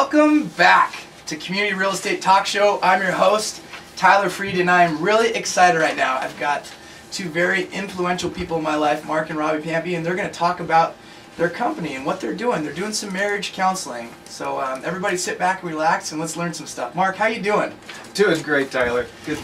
Welcome back to Community Real Estate Talk Show. I'm your host, Tyler Freed, and I am really excited right now. I've got two very influential people in my life, Mark and Robbie Pampe, and they're going to talk about their company and what they're doing. They're doing some marriage counseling. So everybody sit back and relax and let's learn some stuff. Mark, how you doing? Doing great, Tyler. Good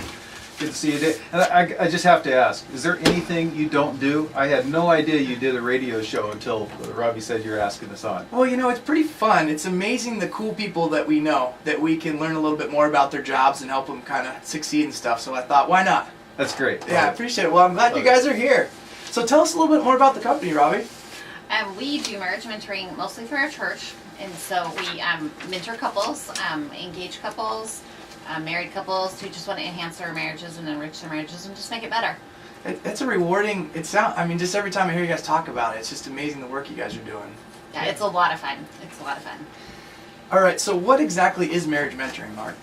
to see you today. And I just have to ask, is there anything you don't do? I had no idea you did a radio show until Robbie said you're asking us on. Well, you know, it's pretty fun. It's amazing the cool people that we know, that we can learn a little bit more about their jobs and help them kind of succeed and stuff. So I thought, why not? That's great. Yeah, I appreciate it. Well, I'm glad you guys are here. So tell us a little bit more about the company, Robbie. We do marriage mentoring mostly for our church, and so we mentor couples, engaged couples, married couples who just want to enhance their marriages and enrich their marriages and just make it better. It's a rewarding, I mean, just every time I hear you guys talk about it, it's just amazing the work you guys are doing. Yeah, it's a lot of fun. It's a lot of fun. All right, so what exactly is marriage mentoring, Mark?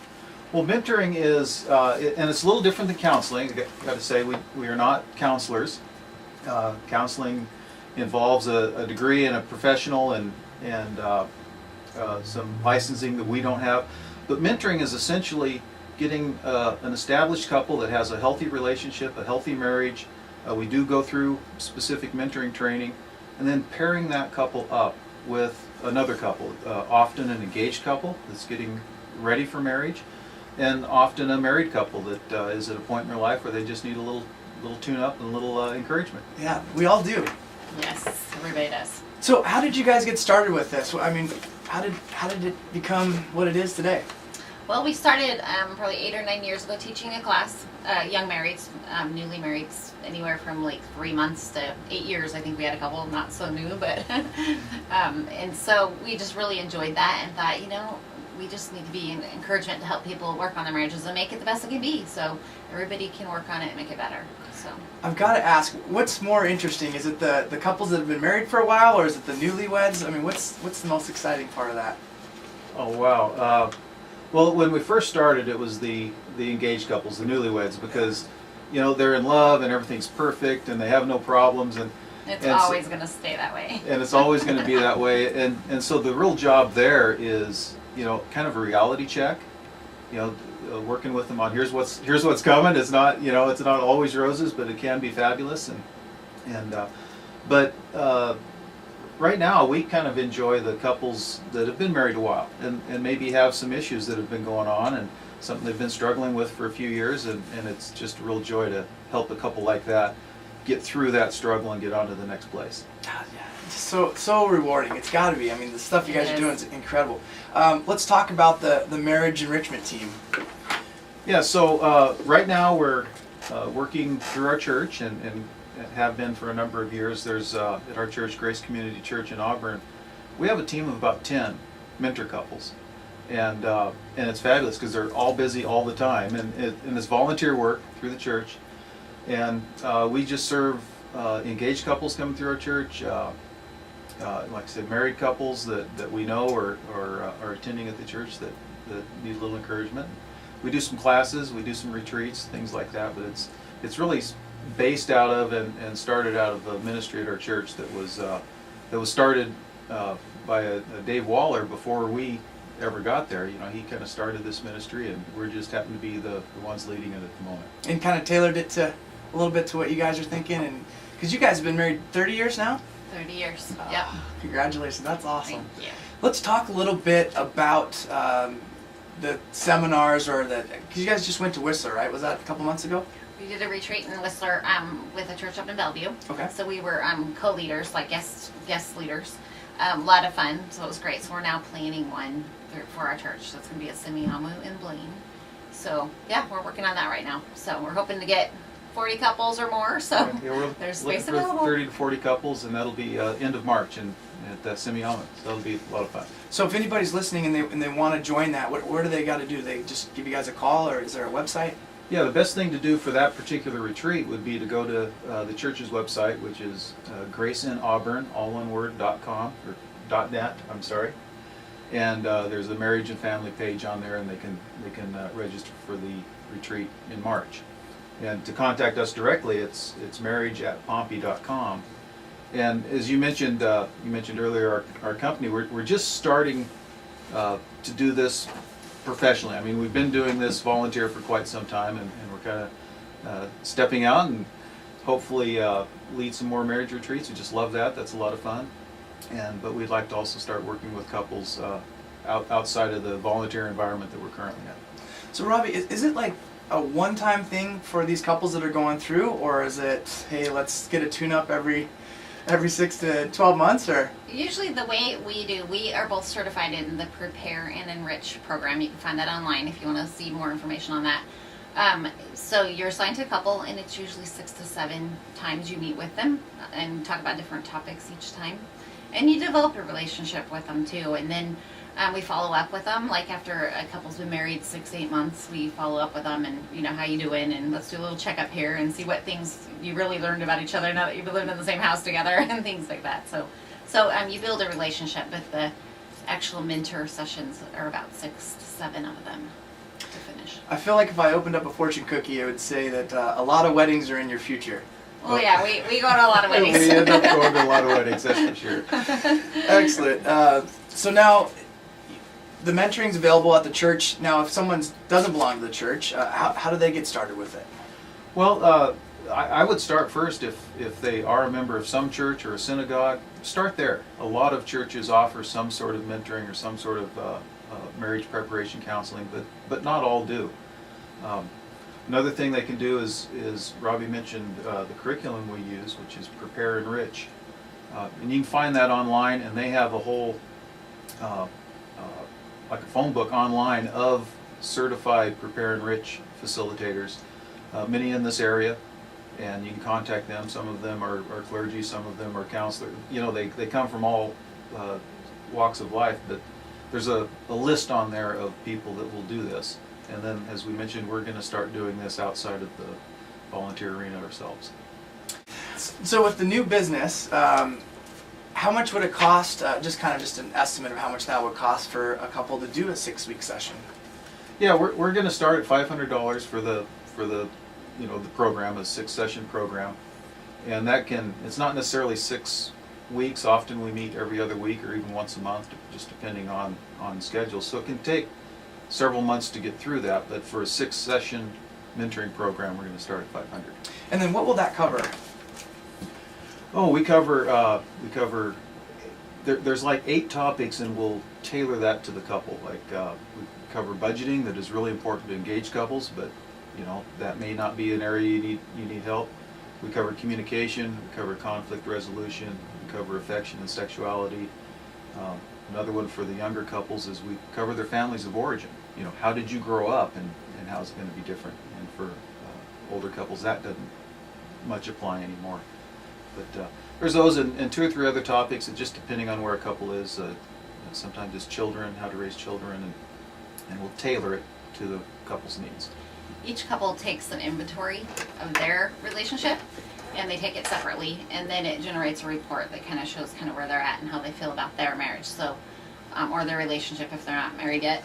Well, mentoring is, and it's a little different than counseling. I got to say, we are not counselors. Counseling involves a degree and a professional and some licensing that we don't have. But mentoring is essentially getting an established couple that has a healthy relationship, a healthy marriage. We do go through specific mentoring training, and then pairing that couple up with another couple, often an engaged couple that's getting ready for marriage, and often a married couple that is at a point in their life where they just need a little tune-up and a little encouragement. Yeah, we all do. Yes, everybody does. So how did you guys get started with this? I mean, how did it become what it is today? Well, we started probably 8 or 9 years ago teaching a class, young marrieds, newly marrieds, anywhere from like 3 months to 8 years. I think we had a couple not so new, but and so we just really enjoyed that and thought, you know, we just need to be an encouragement to help people work on their marriages and make it the best it can be, so everybody can work on it and make it better. So I've got to ask, what's more interesting? Is it the couples that have been married for a while, or is it the newlyweds? I mean, what's the most exciting part of that? Oh, wow. Well, when we first started, it was the engaged couples, the newlyweds, because, you know, they're in love and everything's perfect and they have no problems, and it's always going to stay that way. And it's always going to be that way, and so the real job there is, you know, kind of a reality check, you know, working with them on here's what's coming. It's not, you know, it's not always roses, but it can be fabulous, but right now we kind of enjoy the couples that have been married a while and maybe have some issues that have been going on and something they've been struggling with for a few years, and it's just a real joy to help a couple like that get through that struggle and get on to the next place. God, yeah. It's so rewarding. It's got to be. I mean, the stuff you guys are doing is incredible. Let's talk about the marriage enrichment team. Yeah, so right now we're working through our church and have been for a number of years. There's at our church, Grace Community Church in Auburn, we have a team of about 10 mentor couples, and it's fabulous because they're all busy all the time, and it's volunteer work through the church, and we just serve engaged couples coming through our church, like I said, married couples that we know or are attending at the church that need a little encouragement. We do some classes, we do some retreats, things like that, but it's really based out of and started out of a ministry at our church that was started by a Dave Waller before we ever got there. You know, he kind of started this ministry, and we're just happen to be the ones leading it at the moment. And kind of tailored it to a little bit to what you guys are thinking, and because you guys have been married 30 years now? 30 years, yep. Congratulations, that's awesome. Thank you. Let's talk a little bit about the seminars, because you guys just went to Whistler, right? Was that a couple months ago? We did a retreat in Whistler with a church up in Bellevue. Okay. So we were co-leaders, like guest leaders. A lot of fun, so it was great. So we're now planning one for our church. So it's going to be at Semiahmoo in Blaine. So yeah, we're working on that right now. So we're hoping to get 40 couples or more. So yeah, there's we're space looking available. for 30 to 40 couples, and that'll be end of March at Semiahmoo. So that'll be a lot of fun. So if anybody's listening and they want to join that, where do they got to do? They just give you guys a call, or is there a website? Yeah, the best thing to do for that particular retreat would be to go to the church's website, which is graceinauburn, all one word, .com, or .net, I'm sorry. And there's a marriage and family page on there, and they can register for the retreat in March. And to contact us directly, it's marriage@pompe.com. And as you mentioned earlier, our company, we're just starting to do this professionally. I mean, we've been doing this volunteer for quite some time, and we're kind of stepping out and hopefully lead some more marriage retreats. We just love that. That's a lot of fun. But we'd like to also start working with couples outside of the volunteer environment that we're currently in. So Robbie, is it like a one-time thing for these couples that are going through, or is it, hey, let's get a tune-up every 6 to 12 months, or? Usually the way we are both certified in the Prepare and Enrich program. You can find that online if you want to see more information on that. So you're assigned to a couple, and it's usually 6 to 7 times you meet with them and talk about different topics each time. And you develop a relationship with them too. And then we follow up with them. Like after a couple's been married 6 to 8 months, we follow up with them and, how you doing, and let's do a little checkup here and see what things you really learned about each other now that you've been living in the same house together and things like that. So you build a relationship, but the actual mentor sessions are about 6 to 7 of them to finish. I feel like if I opened up a fortune cookie, it would say that a lot of weddings are in your future. Oh yeah, we go to a lot of weddings. We end up going to a lot of weddings, that's for sure. Excellent. So now, the mentoring's available at the church. Now, if someone doesn't belong to the church, how do they get started with it? Well, I would start first if they are a member of some church or a synagogue. Start there. A lot of churches offer some sort of mentoring or some sort of marriage preparation counseling, but not all do. Another thing they can do is Robbie mentioned the curriculum we use, which is Prepare Enrich. And you can find that online, and they have a whole like a phone book online of certified Prepare Enrich facilitators, many in this area, and you can contact them. Some of them are clergy, some of them are counselors. They come from all walks of life, but there's a list on there of people that will do this. And then, as we mentioned, we're going to start doing this outside of the volunteer arena ourselves. So with the new business, how much would it cost, just an estimate of how much that would cost for a couple to do a 6-week session? Yeah, we're going to start at $500 for the program, a 6-session program. And it's not necessarily 6 weeks. Often we meet every other week or even once a month, just depending on schedule. So it can take several months to get through that, but for a 6-session mentoring program, we're going to start at $500. And then what will that cover? Oh, we cover there's like 8 topics, and we'll tailor that to the couple. Like we cover budgeting, that is really important to engaged couples, but that may not be an area you need help. We cover communication, we cover conflict resolution, we cover affection and sexuality. Another one for the younger couples is we cover their families of origin. How did you grow up, and how is it going to be different? And for older couples, that doesn't much apply anymore. But there's those and 2 or 3 other topics, that just depending on where a couple is. Sometimes it's children, how to raise children, and we'll tailor it to the couple's needs. Each couple takes an inventory of their relationship, and they take it separately, and then it generates a report that kind of shows where they're at and how they feel about their marriage, so or their relationship if they're not married yet.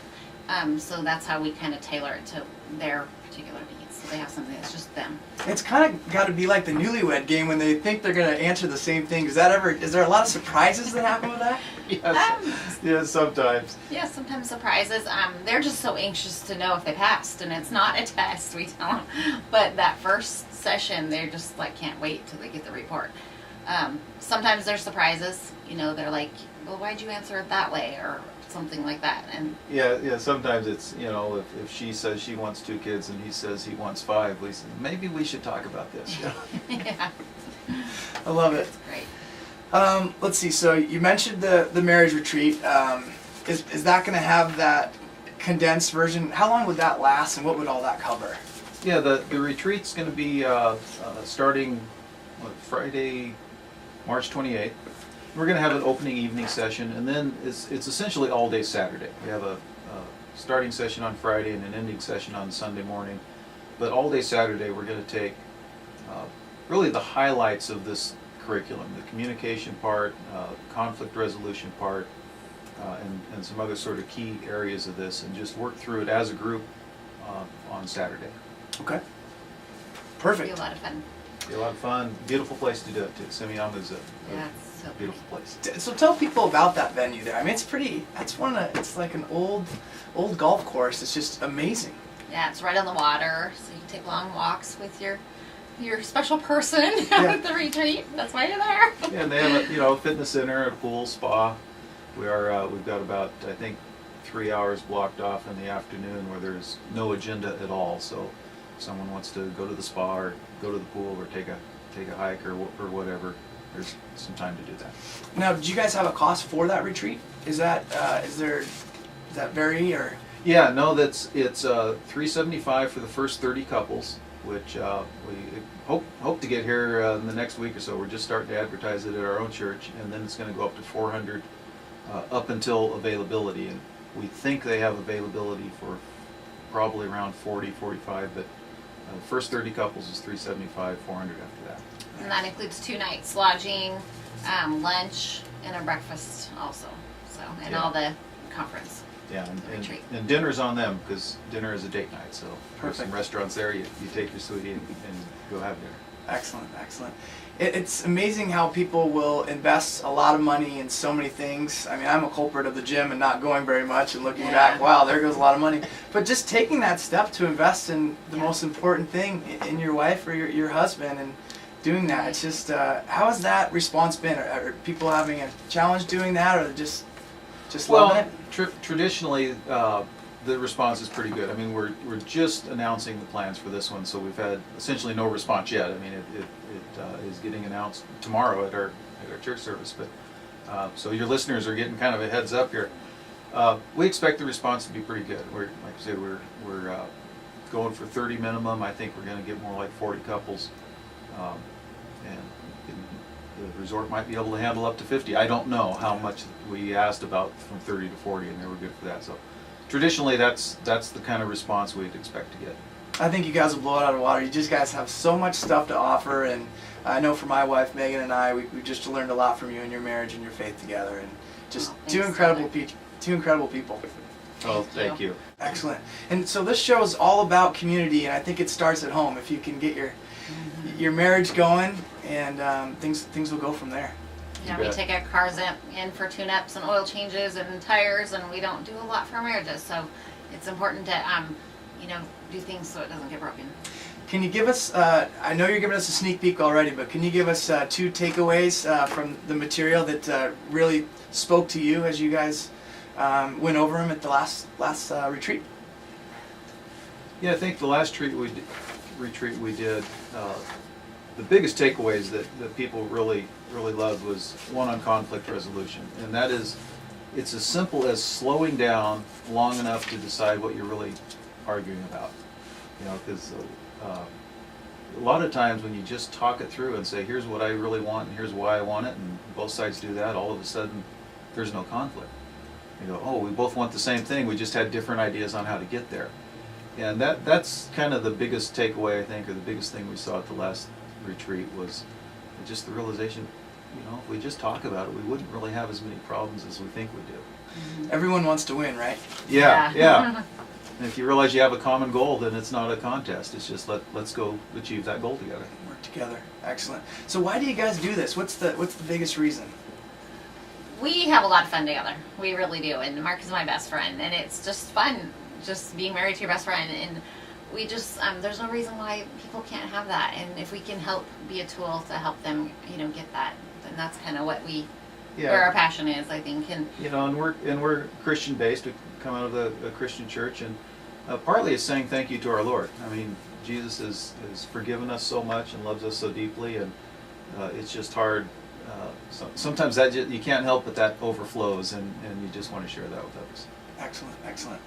So that's how we kind of tailor it to their particular needs. So they have something that's just them. It's kind of got to be like the newlywed game when they think they're going to answer the same thing. Is there a lot of surprises that happen with that? Yes, yes, sometimes. Yeah, sometimes surprises. They're just so anxious to know if they passed, and it's not a test, we tell them. But that first session, they're just can't wait till they get the report. Sometimes there's surprises. They're like, well, why'd you answer it that way, or something like that. And yeah. Sometimes it's if she says she wants 2 kids and he says he wants 5, we say, maybe we should talk about this. Yeah. I love it. Great. Let's see. So you mentioned the marriage retreat. Is that going to have that condensed version? How long would that last, and what would all that cover? Yeah, the retreat's going to be starting Friday, March 28th. We're going to have an opening evening session, and then it's essentially all day Saturday. We have a starting session on Friday and an ending session on Sunday morning. But all day Saturday, we're going to take really the highlights of this curriculum, the communication part, conflict resolution part, and some other sort of key areas of this, and just work through it as a group on Saturday. Okay. It'll Perfect. be a lot of fun. Be a lot of fun. Beautiful place to do it too. Simeon is a Yeah, it's so beautiful place. So tell people about that venue there. I mean, it's pretty. It's like an old golf course. It's just amazing. Yeah, it's right on the water, so you can take long walks with your special person Yeah. at the retreat. That's why you're there. Yeah, and they have a fitness center, a pool, spa. We've got about, I think, 3 hours blocked off in the afternoon where there's no agenda at all. So if someone wants to go to the spa or go to the pool or take a hike or whatever, there's some time to do that. Now, did you guys have a cost for that retreat? Does that vary or? Yeah, no, it's $375 for the first 30 couples, which we hope to get here in the next week or so. We're just starting to advertise it at our own church, and then it's going to go up to $400 up until availability. And we think they have availability for probably around 40, 45, but the first 30 couples is $375, $400 after that. And that includes 2 nights lodging, lunch, and a breakfast also. So, and Yeah. all the conference. Yeah, Retreat. and dinner's on them because dinner is a date night. So there's some Perfect. restaurants there. You take your sweetie and go have dinner. Excellent, excellent. It's amazing how people will invest a lot of money in so many things. I mean, I'm a culprit of the gym and not going very much and looking back, wow, there goes a lot of money. But just taking that step to invest in the most important thing in your wife or your husband and doing that, it's just, how has that response been? Are people having a challenge doing that or just loving it? Traditionally, the response is pretty good. I mean, we're just announcing the plans for this one, so we've had essentially no response yet. I mean, it is getting announced tomorrow at our church service. But so your listeners are getting kind of a heads up here. We expect the response to be pretty good. Like I said, we're going for 30 minimum. I think we're going to get more like 40 couples, and the resort might be able to handle up to 50. I don't know how much we asked about from 30 to 40, and they were good for that. So traditionally, that's the kind of response we'd expect to get. I think you guys will blow it out of the water. You just guys have so much stuff to offer, and I know for my wife Megan and I, we just learned a lot from you and your marriage and your faith together, and just two incredible people. Oh, thank you. Excellent. And so this show is all about community, and I think it starts at home. If you can get your marriage going, and things will go from there. Yeah, You we bet. take our cars in for tune-ups and oil changes and tires, and we don't do a lot for marriages. So it's important to do things so it doesn't get broken. Can you give us, I know you're giving us a sneak peek already, but can you give us 2 takeaways from the material that really spoke to you as you guys went over them at the last retreat? Yeah, I think the last retreat we did, the biggest takeaways that people really loved was one on conflict resolution, and that is, it's as simple as slowing down long enough to decide what you're really arguing about. Because a lot of times when you just talk it through and say, here's what I really want and here's why I want it, and both sides do that, all of a sudden there's no conflict. You go, oh, we both want the same thing, we just had different ideas on how to get there. And that's kind of the biggest takeaway, I think, or the biggest thing we saw at the last retreat was just the realization, if we just talk about it, we wouldn't really have as many problems as we think we do. Everyone wants to win, right? Yeah. And if you realize you have a common goal, then it's not a contest. It's just let's go achieve that goal together. Work together. Excellent. So why do you guys do this? What's the biggest reason? We have a lot of fun together. We really do. And Mark is my best friend, and it's just fun, just being married to your best friend. And we just there's no reason why people can't have that. And if we can help be a tool to help them, get that, then that's kind of what where our passion is, I think. And and we're Christian based. We come out of a Christian church, and partly it's saying thank you to our Lord. I mean, Jesus has forgiven us so much and loves us so deeply, and it's just hard. Sometimes you can't help but that overflows, and you just want to share that with others. Excellent.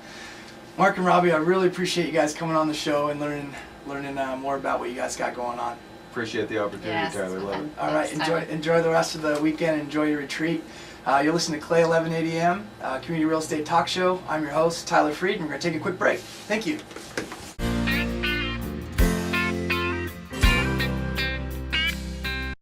Mark and Robbie, I really appreciate you guys coming on the show and learning more about what you guys got going on. Appreciate the opportunity, Yes, Tyler. Love it. All right, Thanks, Tyler. enjoy the rest of the weekend. Enjoy your retreat. You're listening to Clay 1180 AM, Community Real Estate Talk Show. I'm your host, Tyler Freed, and we're going to take a quick break. Thank you.